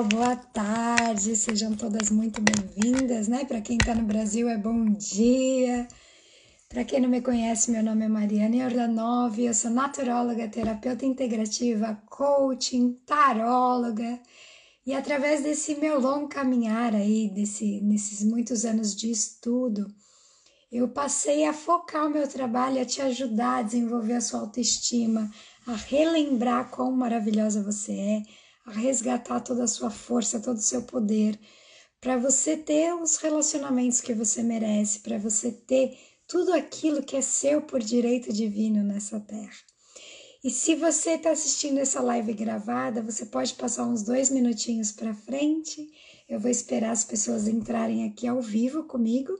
Boa tarde, sejam todas muito bem-vindas, né? Para quem está no Brasil é bom dia. Para quem não me conhece, meu nome é Mariana Yordanov, eu sou naturóloga, terapeuta integrativa, coaching, taróloga. E através desse meu longo caminhar aí, nesses muitos anos de estudo, eu passei a focar o meu trabalho, a te ajudar a desenvolver a sua autoestima, a relembrar quão maravilhosa você é, a resgatar toda a sua força, todo o seu poder, para você ter os relacionamentos que você merece, para você ter tudo aquilo que é seu por direito divino nessa terra. E se você está assistindo essa live gravada, você pode passar uns 2 minutinhos para frente. Eu vou esperar as pessoas entrarem aqui ao vivo comigo.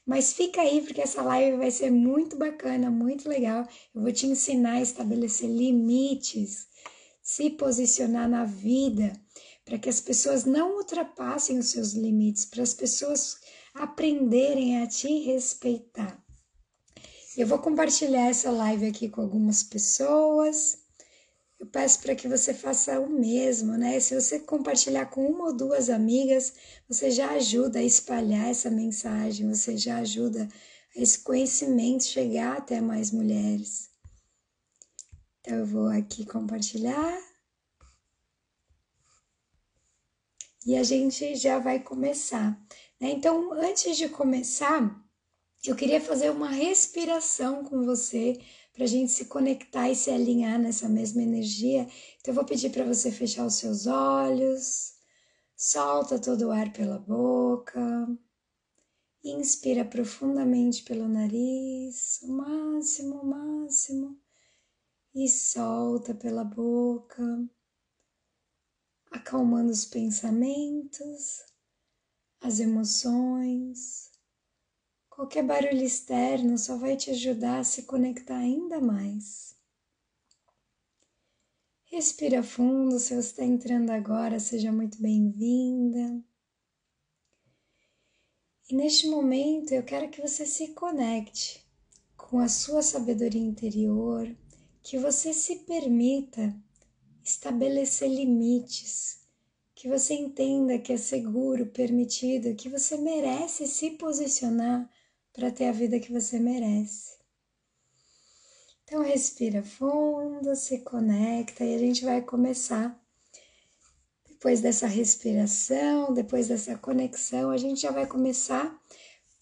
Mas fica aí porque essa live vai ser muito bacana, muito legal. Eu vou te ensinar a estabelecer limites, se posicionar na vida, para que as pessoas não ultrapassem os seus limites, para as pessoas aprenderem a te respeitar. Eu vou compartilhar essa live aqui com algumas pessoas. Eu peço para que você faça o mesmo, né? Se você compartilhar com uma ou duas amigas, você já ajuda a espalhar essa mensagem, você já ajuda a esse conhecimento chegar até mais mulheres. Então, eu vou aqui compartilhar. E a gente já vai começar, né? Então, antes de começar, eu queria fazer uma respiração com você, para a gente se conectar e se alinhar nessa mesma energia. Então eu vou pedir para você fechar os seus olhos, solta todo o ar pela boca, inspira profundamente pelo nariz, o máximo, e solta pela boca, acalmando os pensamentos, as emoções. Qualquer barulho externo só vai te ajudar a se conectar ainda mais. Respira fundo, se você está entrando agora, seja muito bem-vinda. E neste momento eu quero que você se conecte com a sua sabedoria interior, que você se permita estabelecer limites, que você entenda que é seguro, permitido, que você merece se posicionar para ter a vida que você merece. Então respira fundo, se conecta e a gente vai começar. Depois dessa respiração, depois dessa conexão, a gente já vai começar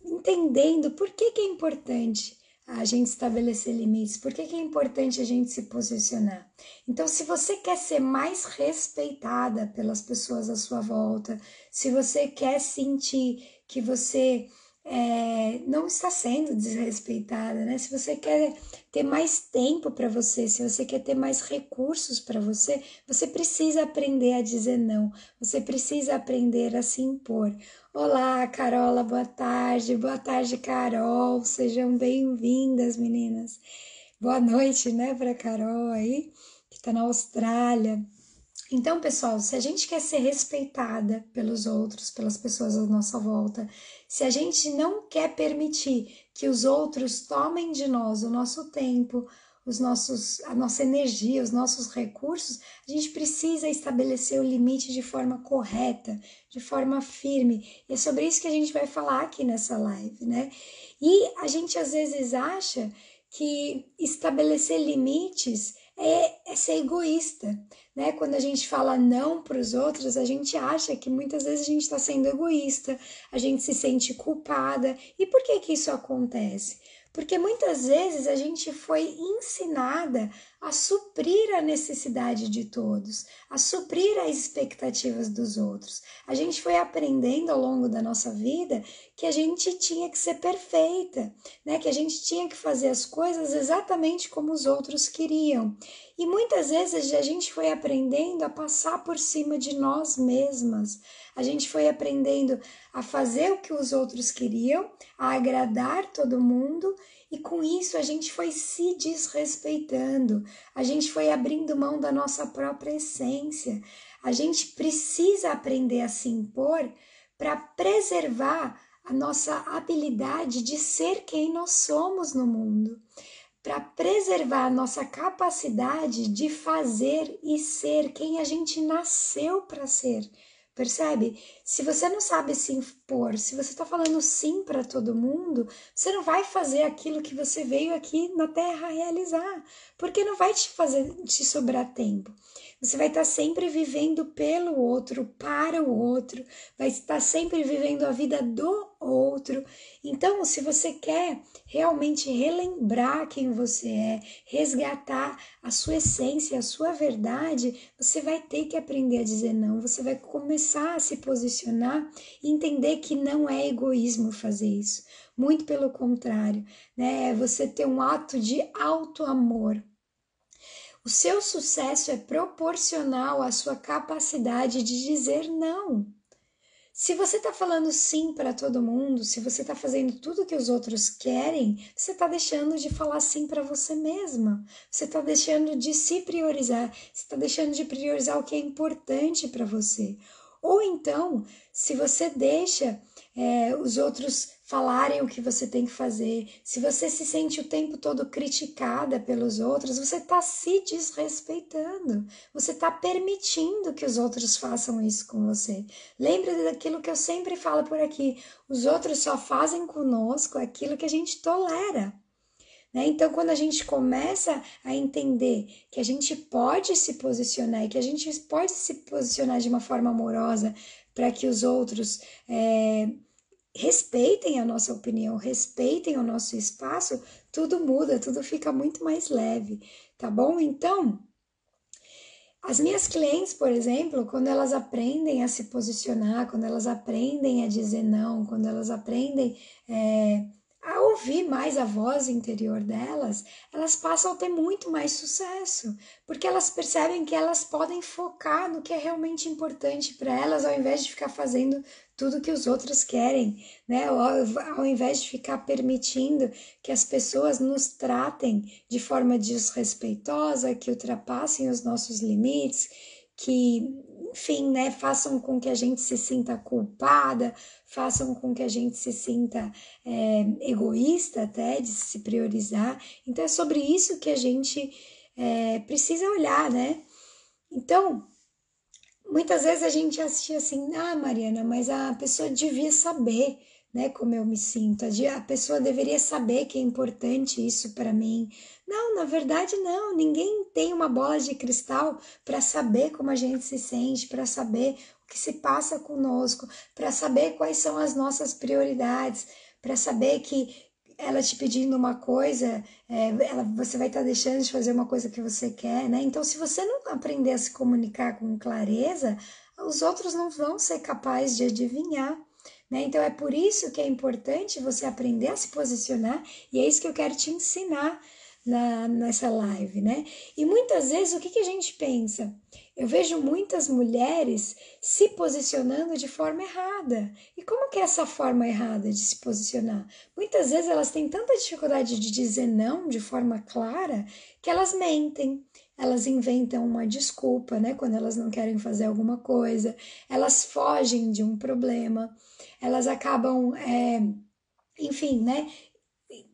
entendendo por que é importante a gente estabelecer limites, por que é importante a gente se posicionar. Então, se você quer ser mais respeitada pelas pessoas à sua volta, se você quer sentir que você não está sendo desrespeitada, né? Se você quer ter mais tempo para você, se você quer ter mais recursos para você, você precisa aprender a dizer não, você precisa aprender a se impor. Olá, Carola, boa tarde, Carol, sejam bem-vindas, meninas. Boa noite, né, para Carol aí, que está na Austrália. Então, pessoal, se a gente quer ser respeitada pelos outros, pelas pessoas à nossa volta, se a gente não quer permitir que os outros tomem de nós o nosso tempo, a nossa energia, os nossos recursos, a gente precisa estabelecer o limite de forma correta, de forma firme. E é sobre isso que a gente vai falar aqui nessa live, né? E a gente às vezes acha que estabelecer limites é ser egoísta, né? Quando a gente fala não para os outros, a gente acha que muitas vezes a gente está sendo egoísta, a gente se sente culpada. E por que isso acontece? Porque muitas vezes a gente foi ensinada a suprir a necessidade de todos, a suprir as expectativas dos outros. A gente foi aprendendo ao longo da nossa vida que a gente tinha que ser perfeita, né? Que a gente tinha que fazer as coisas exatamente como os outros queriam. E muitas vezes a gente foi aprendendo a passar por cima de nós mesmas. A gente foi aprendendo a fazer o que os outros queriam, a agradar todo mundo, e com isso a gente foi se desrespeitando, a gente foi abrindo mão da nossa própria essência. A gente precisa aprender a se impor para preservar a nossa habilidade de ser quem nós somos no mundo, para preservar a nossa capacidade de fazer e ser quem a gente nasceu para ser. Percebe? Se você não sabe se impor, se você está falando sim para todo mundo, você não vai fazer aquilo que você veio aqui na Terra realizar, porque não vai te sobrar tempo. Você vai estar sempre vivendo pelo outro, para o outro, vai estar sempre vivendo a vida do outro. Então, se você quer realmente relembrar quem você é, resgatar a sua essência, a sua verdade, você vai ter que aprender a dizer não, você vai começar a se posicionar e entender que não é egoísmo fazer isso. Muito pelo contrário, né? É você ter um ato de auto-amor. O seu sucesso é proporcional à sua capacidade de dizer não. Se você está falando sim para todo mundo, se você está fazendo tudo que os outros querem, você está deixando de falar sim para você mesma. Você está deixando de se priorizar, você está deixando de priorizar o que é importante para você. Ou então, se você deixa os outros falarem o que você tem que fazer, se você se sente o tempo todo criticada pelos outros, você está se desrespeitando, você está permitindo que os outros façam isso com você. Lembre daquilo que eu sempre falo por aqui, os outros só fazem conosco aquilo que a gente tolera. Né? Então, quando a gente começa a entender que a gente pode se posicionar e que a gente pode se posicionar de uma forma amorosa para que os outros respeitem a nossa opinião, respeitem o nosso espaço, tudo muda, tudo fica muito mais leve, tá bom? Então, as minhas clientes, por exemplo, quando elas aprendem a se posicionar, quando elas aprendem a dizer não, quando elas aprendem a ouvir mais a voz interior delas, elas passam a ter muito mais sucesso, porque elas percebem que elas podem focar no que é realmente importante para elas, ao invés de ficar fazendo tudo que os outros querem, né? Ao invés de ficar permitindo que as pessoas nos tratem de forma desrespeitosa, que ultrapassem os nossos limites, que, enfim, né, façam com que a gente se sinta culpada, façam com que a gente se sinta egoísta até, de se priorizar. Então é sobre isso que a gente precisa olhar, né? Então, muitas vezes a gente assiste assim, Mariana, mas a pessoa devia saber, né, como eu me sinto, a pessoa deveria saber que é importante isso para mim. Não, na verdade não, ninguém tem uma bola de cristal para saber como a gente se sente, para saber o que se passa conosco, para saber quais são as nossas prioridades, para saber que ela te pedindo uma coisa, você vai estar deixando de fazer uma coisa que você quer, né? Então, se você não aprender a se comunicar com clareza, os outros não vão ser capazes de adivinhar, né? Então, é por isso que é importante você aprender a se posicionar, e é isso que eu quero te ensinar nessa live, né? E muitas vezes, o que a gente pensa? Eu vejo muitas mulheres se posicionando de forma errada. E como que é essa forma errada de se posicionar? Muitas vezes elas têm tanta dificuldade de dizer não de forma clara que elas mentem. Elas inventam uma desculpa, né? Quando elas não querem fazer alguma coisa. Elas fogem de um problema. Elas acabam, enfim, né?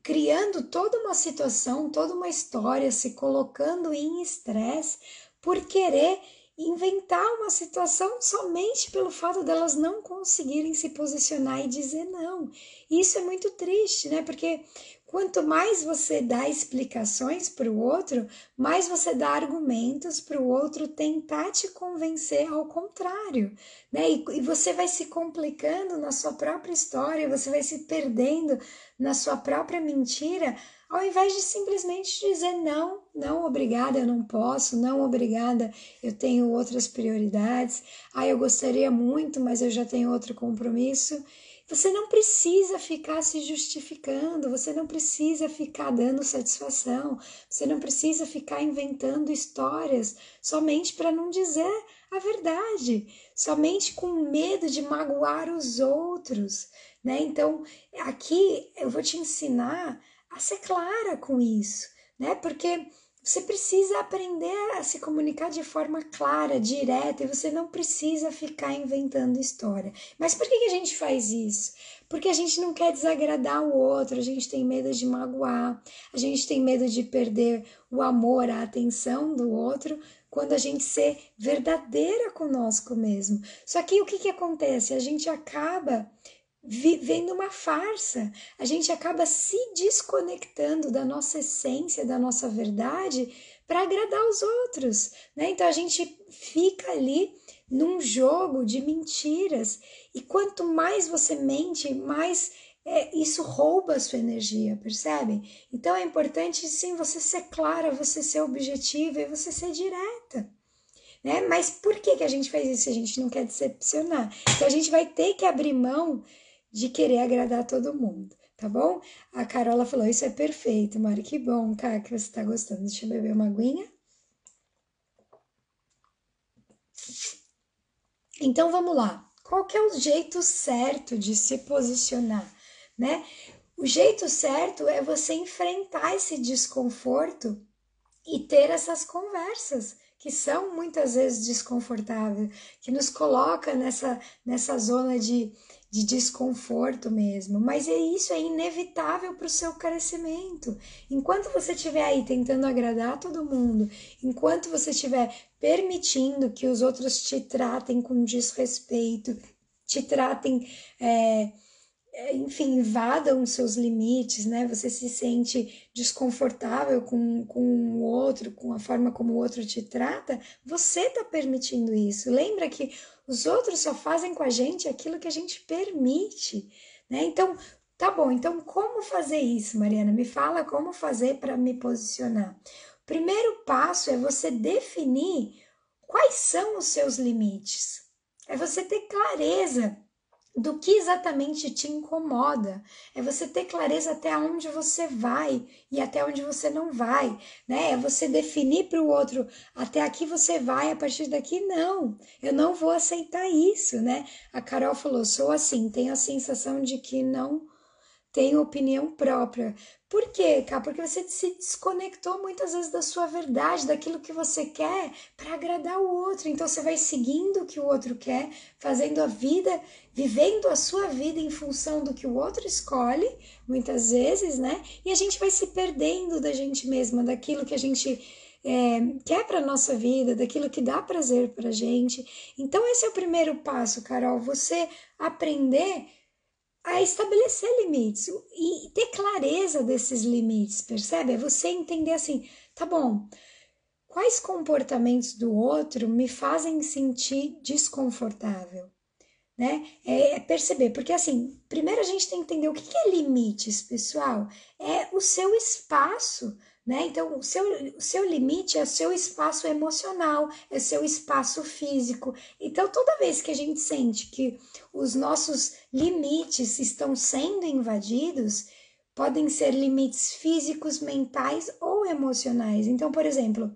Criando toda uma situação, toda uma história, se colocando em estresse por querer inventar uma situação somente pelo fato delas não conseguirem se posicionar e dizer não. E isso é muito triste, né? Porque quanto mais você dá explicações para o outro, mais você dá argumentos para o outro tentar te convencer ao contrário, né? E você vai se complicando na sua própria história, você vai se perdendo na sua própria mentira, ao invés de simplesmente dizer não, não, obrigada, eu não posso, não, obrigada, eu tenho outras prioridades, eu gostaria muito, mas eu já tenho outro compromisso. Você não precisa ficar se justificando, você não precisa ficar dando satisfação, você não precisa ficar inventando histórias somente para não dizer a verdade, somente com medo de magoar os outros, né? Então, aqui eu vou te ensinar a ser clara com isso, né? Porque Você precisa aprender a se comunicar de forma clara, direta, e você não precisa ficar inventando história. Mas por que a gente faz isso? Porque a gente não quer desagradar o outro, a gente tem medo de magoar, a gente tem medo de perder o amor, a atenção do outro, quando a gente ser verdadeira conosco mesmo. Só que o que acontece? A gente acaba vivendo uma farsa, a gente acaba se desconectando da nossa essência, da nossa verdade, para agradar os outros, né? Então a gente fica ali num jogo de mentiras, e quanto mais você mente, mais isso rouba a sua energia, percebe? Então é importante sim você ser clara, você ser objetiva e você ser direta. Né? Mas por que a gente faz isso? A gente não quer decepcionar. Então a gente vai ter que abrir mão de querer agradar todo mundo, tá bom? A Carola falou, isso é perfeito, Mari, que bom, cara, que você tá gostando. Deixa eu beber uma aguinha. Então vamos lá. Qual que é o jeito certo de se posicionar, né? O jeito certo é você enfrentar esse desconforto e ter essas conversas que são muitas vezes desconfortáveis, que nos coloca nessa zona de desconforto mesmo. Mas isso é inevitável para o seu crescimento. Enquanto você estiver aí tentando agradar todo mundo, enquanto você estiver permitindo que os outros te tratem com desrespeito, te tratem enfim, invadam os seus limites, né? Você se sente desconfortável com o outro, com a forma como o outro te trata, você está permitindo isso. Lembra que os outros só fazem com a gente aquilo que a gente permite, né? Então, tá bom, então como fazer isso, Mariana? Me fala como fazer para me posicionar. O primeiro passo é você definir quais são os seus limites. É você ter clareza do que exatamente te incomoda. É você ter clareza até onde você vai e até onde você não vai, né? É você definir para o outro, até aqui você vai, a partir daqui não. Eu não vou aceitar isso, né? A Carol falou, sou assim, tenho a sensação de que não tenho opinião própria. Por quê, Cá? Porque você se desconectou muitas vezes da sua verdade, daquilo que você quer, para agradar o outro. Então você vai seguindo o que o outro quer, fazendo a vida, vivendo a sua vida em função do que o outro escolhe, muitas vezes, né? E a gente vai se perdendo da gente mesma, daquilo que a gente quer para nossa vida, daquilo que dá prazer para gente. Então esse é o primeiro passo, Carol, você aprender a estabelecer limites e ter clareza desses limites, percebe? É você entender assim, tá bom, quais comportamentos do outro me fazem sentir desconfortável, né? É perceber, porque assim, primeiro a gente tem que entender o que é limites, pessoal. É o seu espaço, né? Então, o seu limite é o seu espaço emocional, é o seu espaço físico. Então, toda vez que a gente sente que os nossos limites estão sendo invadidos, podem ser limites físicos, mentais ou emocionais. Então, por exemplo,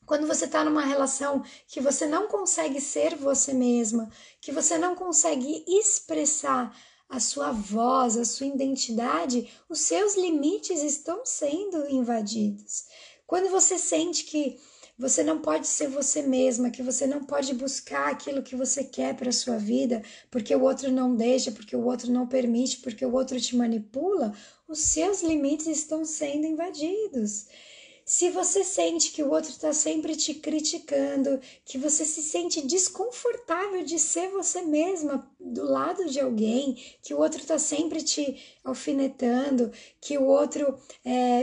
quando você está numa relação que você não consegue ser você mesma, que você não consegue expressar a sua voz, a sua identidade, os seus limites estão sendo invadidos. Quando você sente que você não pode ser você mesma, que você não pode buscar aquilo que você quer para a sua vida, porque o outro não deixa, porque o outro não permite, porque o outro te manipula, os seus limites estão sendo invadidos. Se você sente que o outro está sempre te criticando, que você se sente desconfortável de ser você mesma do lado de alguém, que o outro está sempre te alfinetando, que o outro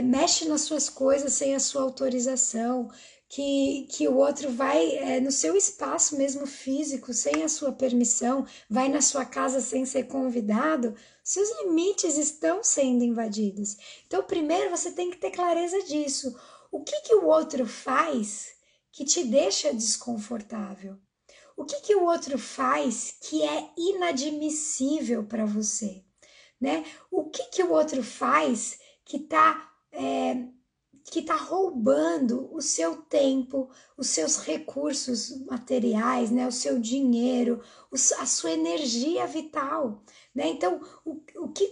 mexe nas suas coisas sem a sua autorização, que o outro vai no seu espaço mesmo físico, sem a sua permissão, vai na sua casa sem ser convidado, seus limites estão sendo invadidos. Então, primeiro você tem que ter clareza disso. O que o outro faz que te deixa desconfortável? O que o outro faz que é inadmissível para você, né? O que o outro faz que tá roubando o seu tempo, os seus recursos materiais, né? O seu dinheiro, a sua energia vital, né? Então,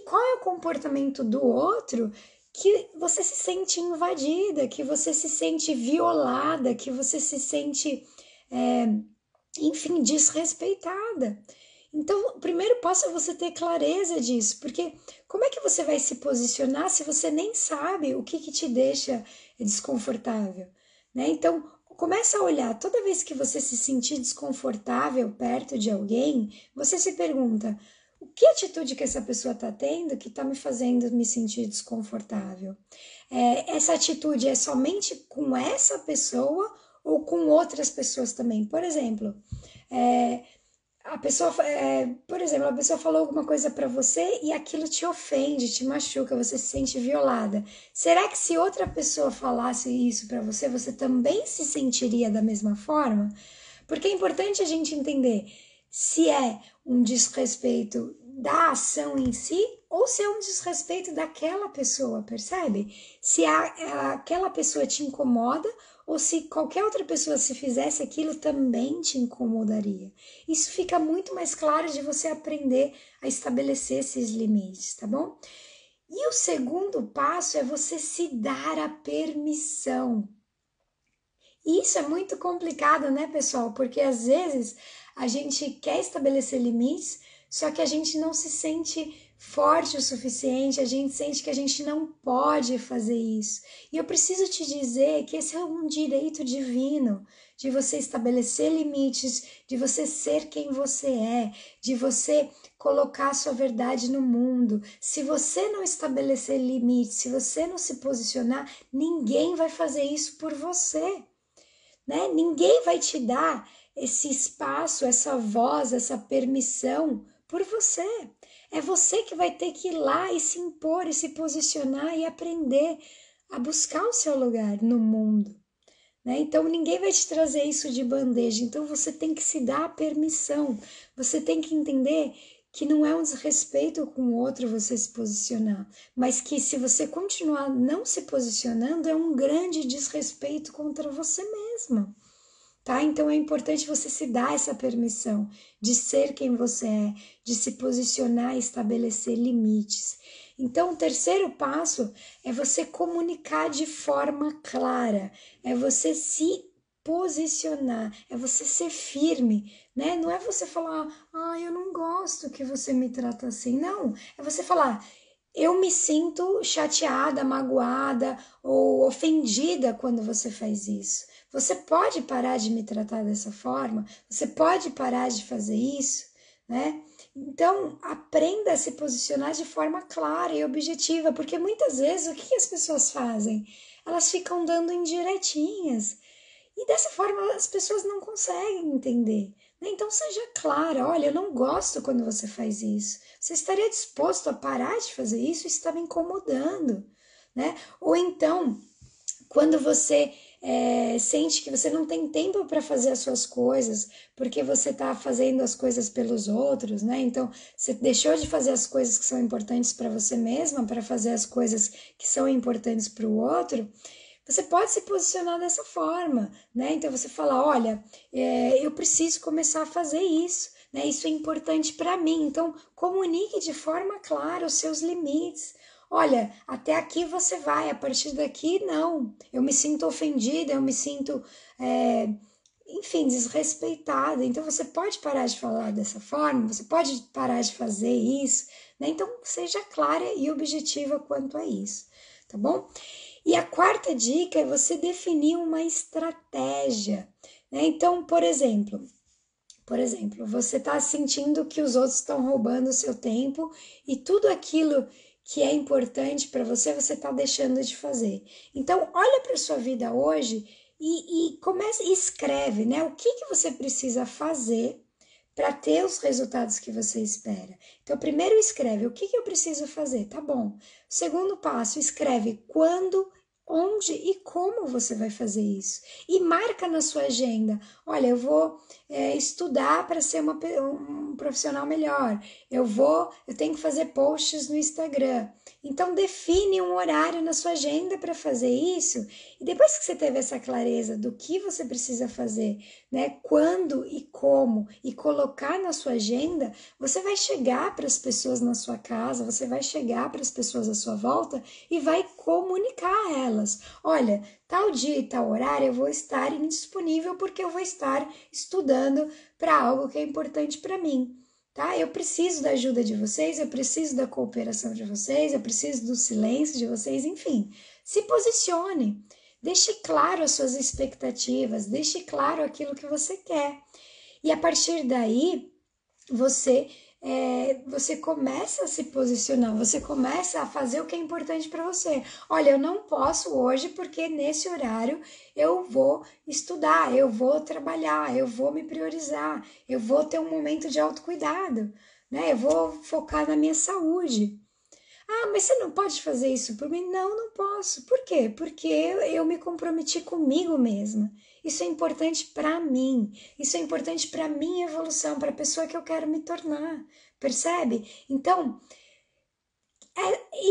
qual é o comportamento do outro que você se sente invadida, que você se sente violada, que você se sente, enfim, desrespeitada. Então, o primeiro passo é você ter clareza disso, porque como é que você vai se posicionar se você nem sabe o que te deixa desconfortável, né? Então, começa a olhar, toda vez que você se sentir desconfortável perto de alguém, você se pergunta, que atitude que essa pessoa está tendo que está me fazendo me sentir desconfortável? Essa atitude é somente com essa pessoa ou com outras pessoas também? Por exemplo, a pessoa falou alguma coisa para você e aquilo te ofende, te machuca, você se sente violada. Será que se outra pessoa falasse isso para você, você também se sentiria da mesma forma? Porque é importante a gente entender se é um desrespeito da ação em si ou se é um desrespeito daquela pessoa, percebe? Se aquela pessoa te incomoda ou se qualquer outra pessoa se fizesse aquilo também te incomodaria. Isso fica muito mais claro de você aprender a estabelecer esses limites, tá bom? E o segundo passo é você se dar a permissão. E isso é muito complicado, né, pessoal? Porque às vezes a gente quer estabelecer limites, só que a gente não se sente forte o suficiente, a gente sente que a gente não pode fazer isso. E eu preciso te dizer que esse é um direito divino, de você estabelecer limites, de você ser quem você é, de você colocar a sua verdade no mundo. Se você não estabelecer limites, se você não se posicionar, ninguém vai fazer isso por você. Né? Ninguém vai te dar esse espaço, essa voz, essa permissão por você. É você que vai ter que ir lá e se impor e se posicionar e aprender a buscar o seu lugar no mundo. Né? Então ninguém vai te trazer isso de bandeja. Então você tem que se dar a permissão. Você tem que entender que não é um desrespeito com o outro você se posicionar, mas que se você continuar não se posicionando, é um grande desrespeito contra você mesma. Tá? Então é importante você se dar essa permissão de ser quem você é, de se posicionar e estabelecer limites. Então, o terceiro passo é você comunicar de forma clara, é você se posicionar, é você ser firme, né? Não é você falar, eu não gosto que você me trata assim. Não, é você falar, eu me sinto chateada, magoada ou ofendida quando você faz isso. Você pode parar de me tratar dessa forma? Você pode parar de fazer isso? Né? Então, aprenda a se posicionar de forma clara e objetiva, porque muitas vezes o que as pessoas fazem? Elas ficam dando indiretinhas e dessa forma as pessoas não conseguem entender. Né? Então, seja clara: olha, eu não gosto quando você faz isso. Você estaria disposto a parar de fazer isso? Isso está me incomodando. Né? Ou então, quando você sente que você não tem tempo para fazer as suas coisas, porque você está fazendo as coisas pelos outros, né? Então, você deixou de fazer as coisas que são importantes para você mesma, para fazer as coisas que são importantes para o outro. Você pode se posicionar dessa forma, né? Então você fala, olha, eu preciso começar a fazer isso, né? Isso é importante para mim. Então comunique de forma clara os seus limites. Olha, até aqui você vai, a partir daqui não. Eu me sinto ofendida, eu me sinto, enfim, desrespeitada. Então você pode parar de falar dessa forma, você pode parar de fazer isso, né? Então seja clara e objetiva quanto a isso, tá bom? E a quarta dica é você definir uma estratégia, né? Então, por exemplo, você está sentindo que os outros estão roubando o seu tempo e tudo aquilo que é importante para você, você está deixando de fazer. Então, olha para a sua vida hoje e comece, escreve, né? O que você precisa fazer para ter os resultados que você espera. Então, primeiro escreve o que eu preciso fazer, tá bom. Segundo passo, escreve quando, onde e como você vai fazer isso. E marca na sua agenda. Olha, eu vou estudar para ser um profissional melhor. Eu tenho que fazer posts no Instagram. Então, define um horário na sua agenda para fazer isso. E depois que você teve essa clareza do que você precisa fazer, né? Quando e como, e colocar na sua agenda, você vai chegar para as pessoas na sua casa, você vai chegar para as pessoas à sua volta e vai comunicar a elas: olha, tal dia e tal horário eu vou estar indisponível porque eu vou estar estudando para algo que é importante para mim. Tá? Eu preciso da ajuda de vocês, eu preciso da cooperação de vocês, eu preciso do silêncio de vocês, enfim. Se posicione, deixe claro as suas expectativas, deixe claro aquilo que você quer. E a partir daí, você você começa a se posicionar, você começa a fazer o que é importante para você. Olha, eu não posso hoje porque nesse horário eu vou estudar, eu vou trabalhar, eu vou me priorizar, eu vou ter um momento de autocuidado, né? Eu vou focar na minha saúde. Ah, mas você não pode fazer isso por mim? Não, não posso. Por quê? Porque eu me comprometi comigo mesma. Isso é importante para mim. Isso é importante para minha evolução, para a pessoa que eu quero me tornar. Percebe? Então,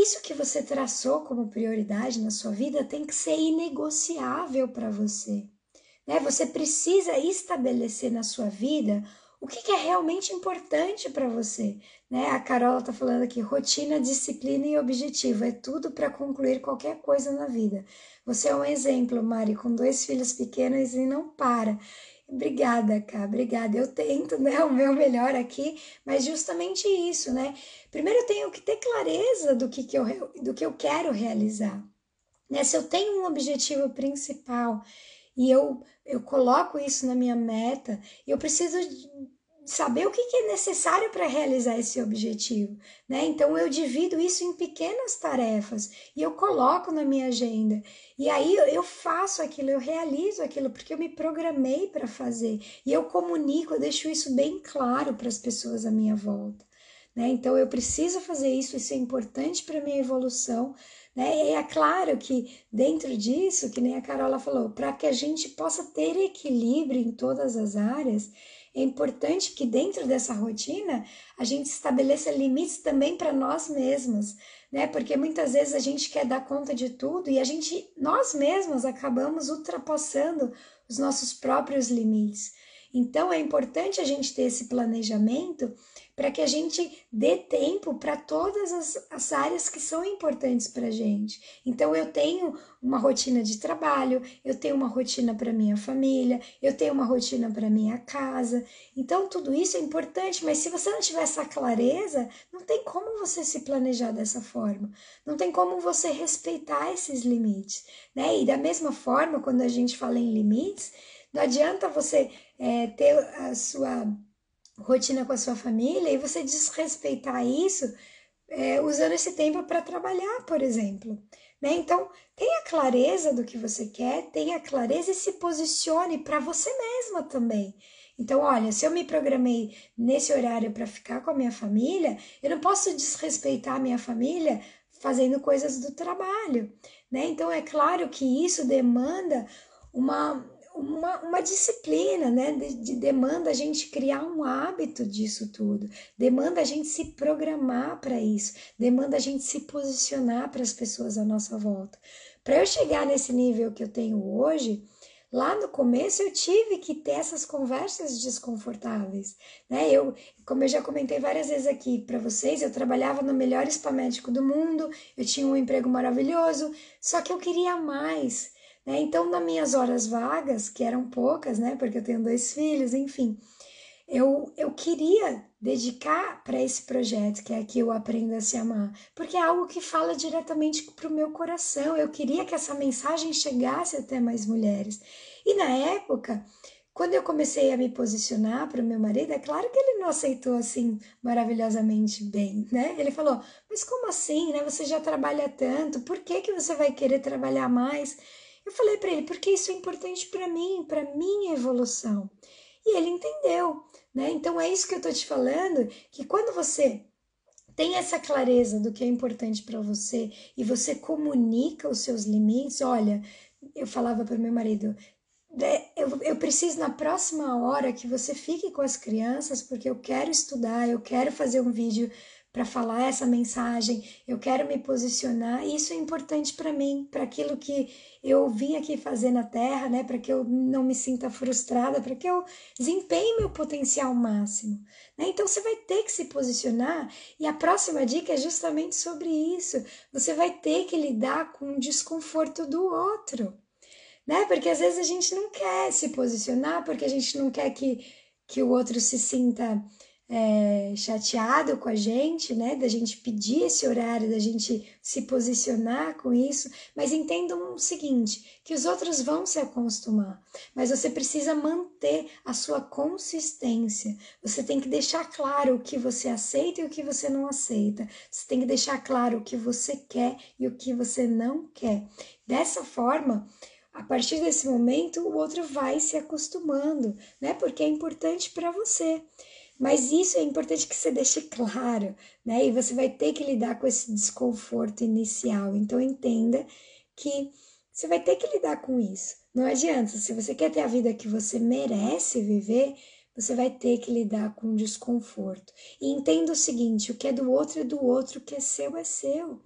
isso que você traçou como prioridade na sua vida tem que ser inegociável para você, né? Você precisa estabelecer na sua vida o que é realmente importante para você, né? A Carol está falando aqui: rotina, disciplina e objetivo é tudo para concluir qualquer coisa na vida. Você é um exemplo, Mari, com 2 filhos pequenos e não para. Obrigada, Cá, obrigada. Eu tento, né, o meu melhor aqui, mas justamente isso, né? Primeiro eu tenho que ter clareza do que eu quero realizar, né? Se eu tenho um objetivo principal e eu coloco isso na minha meta, eu preciso saber o que é necessário para realizar esse objetivo, né? Então eu divido isso em pequenas tarefas e eu coloco na minha agenda. E aí eu faço aquilo, eu realizo aquilo porque eu me programei para fazer. E eu comunico, eu deixo isso bem claro para as pessoas à minha volta, né? Então eu preciso fazer isso, isso é importante para minha evolução, né? E é claro que dentro disso, que nem a Carola falou, para que a gente possa ter equilíbrio em todas as áreas, é importante que dentro dessa rotina a gente estabeleça limites também para nós mesmos, né? Porque muitas vezes a gente quer dar conta de tudo e nós mesmos acabamos ultrapassando os nossos próprios limites. Então é importante a gente ter esse planejamento para que a gente dê tempo para todas as áreas que são importantes para a gente. Então eu tenho uma rotina de trabalho, eu tenho uma rotina para minha família, eu tenho uma rotina para minha casa. Então tudo isso é importante, mas se você não tiver essa clareza, não tem como você se planejar dessa forma, não tem como você respeitar esses limites, né? E da mesma forma, quando a gente fala em limites, não adianta você ter a sua rotina com a sua família e você desrespeitar isso usando esse tempo para trabalhar, por exemplo. Né? Então, tenha clareza do que você quer, tenha clareza e se posicione para você mesma também. Então, olha, se eu me programei nesse horário para ficar com a minha família, eu não posso desrespeitar a minha família fazendo coisas do trabalho, né? Então, é claro que isso demanda uma, uma disciplina, né? Demanda a gente criar um hábito disso tudo, demanda a gente se programar para isso, demanda a gente se posicionar para as pessoas à nossa volta. Para eu chegar nesse nível que eu tenho hoje, lá no começo eu tive que ter essas conversas desconfortáveis, né? Como eu já comentei várias vezes aqui para vocês, eu trabalhava no melhor spa médico do mundo, eu tinha um emprego maravilhoso, só que eu queria mais, né? Então, nas minhas horas vagas, que eram poucas, né? Porque eu tenho 2 filhos, enfim, eu queria dedicar para esse projeto, que é que eu aprendo a se amar, porque é algo que fala diretamente para o meu coração. Eu queria que essa mensagem chegasse até mais mulheres. E na época, quando eu comecei a me posicionar para o meu marido, é claro que ele não aceitou assim maravilhosamente bem, né? Ele falou: mas como assim, né? Você já trabalha tanto, por que que você vai querer trabalhar mais? Eu falei para ele: porque isso é importante para mim, para minha evolução. E ele entendeu, né? Então é isso que eu tô te falando, que quando você tem essa clareza do que é importante para você e você comunica os seus limites, olha, eu falava para o meu marido: eu preciso na próxima hora que você fique com as crianças, porque eu quero estudar, eu quero fazer um vídeo para falar essa mensagem, eu quero me posicionar, e isso é importante para mim, para aquilo que eu vim aqui fazer na Terra, né? Para que eu não me sinta frustrada, para que eu desempenhe meu potencial máximo, né? Então você vai ter que se posicionar, e a próxima dica é justamente sobre isso. Você vai ter que lidar com o desconforto do outro, né? Porque às vezes a gente não quer se posicionar, porque a gente não quer que o outro se sinta chateado com a gente, né? Da gente pedir esse horário, da gente se posicionar com isso. Mas entendam o seguinte, que os outros vão se acostumar, mas você precisa manter a sua consistência. Você tem que deixar claro o que você aceita e o que você não aceita. Você tem que deixar claro o que você quer e o que você não quer. Dessa forma, a partir desse momento, o outro vai se acostumando, né? Porque é importante para você. Mas isso é importante que você deixe claro, né? E você vai ter que lidar com esse desconforto inicial. Então, entenda que você vai ter que lidar com isso. Não adianta. Se você quer ter a vida que você merece viver, você vai ter que lidar com o desconforto. E entenda o seguinte: o que é do outro é do outro, o que é seu é seu.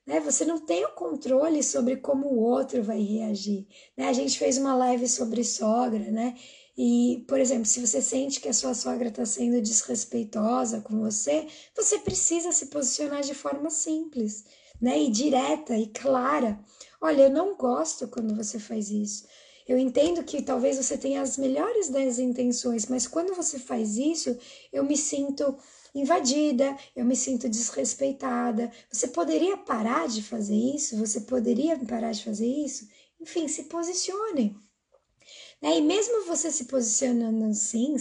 Né? Você não tem o controle sobre como o outro vai reagir. Né? A gente fez uma live sobre sogra, né? E, por exemplo, se você sente que a sua sogra está sendo desrespeitosa com você, você precisa se posicionar de forma simples, né? E direta e clara. Olha, eu não gosto quando você faz isso. Eu entendo que talvez você tenha as melhores das intenções, mas quando você faz isso, eu me sinto invadida, eu me sinto desrespeitada. Você poderia parar de fazer isso? Você poderia parar de fazer isso? Enfim, se posicione. E mesmo você se posicionando assim,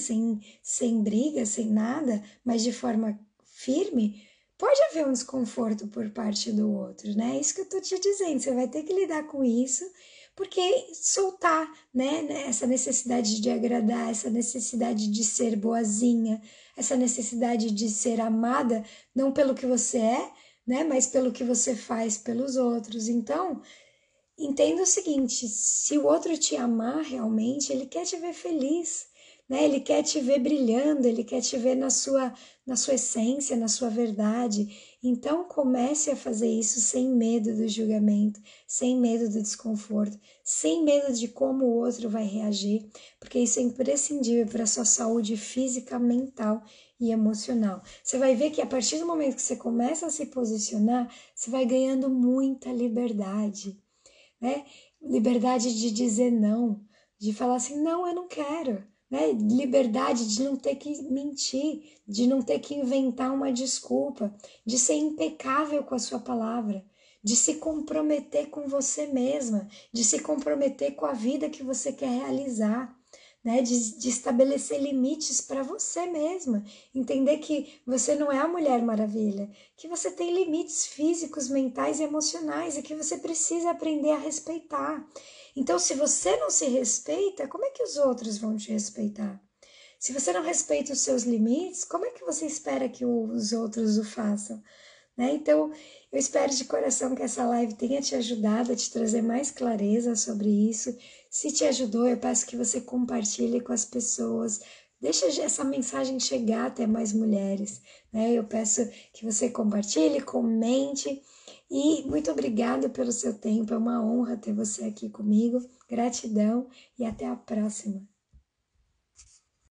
sem briga, sem nada, mas de forma firme, pode haver um desconforto por parte do outro, né? É isso que eu tô te dizendo, você vai ter que lidar com isso, porque soltar, né, essa necessidade de agradar, essa necessidade de ser boazinha, essa necessidade de ser amada, não pelo que você é, né, mas pelo que você faz pelos outros. Então, entenda o seguinte: se o outro te amar realmente, ele quer te ver feliz, né? Ele quer te ver brilhando, ele quer te ver na sua essência, na sua verdade. Então comece a fazer isso sem medo do julgamento, sem medo do desconforto, sem medo de como o outro vai reagir, porque isso é imprescindível para a sua saúde física, mental e emocional. Você vai ver que a partir do momento que você começa a se posicionar, você vai ganhando muita liberdade, né? Liberdade de dizer não, de falar assim, não, eu não quero, né? Liberdade de não ter que mentir, de não ter que inventar uma desculpa, de ser impecável com a sua palavra, de se comprometer com você mesma, de se comprometer com a vida que você quer realizar. Né, de estabelecer limites para você mesma, entender que você não é a Mulher Maravilha, que você tem limites físicos, mentais e emocionais e que você precisa aprender a respeitar. Então, se você não se respeita, como é que os outros vão te respeitar? Se você não respeita os seus limites, como é que você espera que os outros o façam? Né? Então, eu espero de coração que essa live tenha te ajudado a te trazer mais clareza sobre isso. Se te ajudou, eu peço que você compartilhe com as pessoas. Deixa essa mensagem chegar até mais mulheres, né? Eu peço que você compartilhe, comente e muito obrigada pelo seu tempo. É uma honra ter você aqui comigo. Gratidão e até a próxima.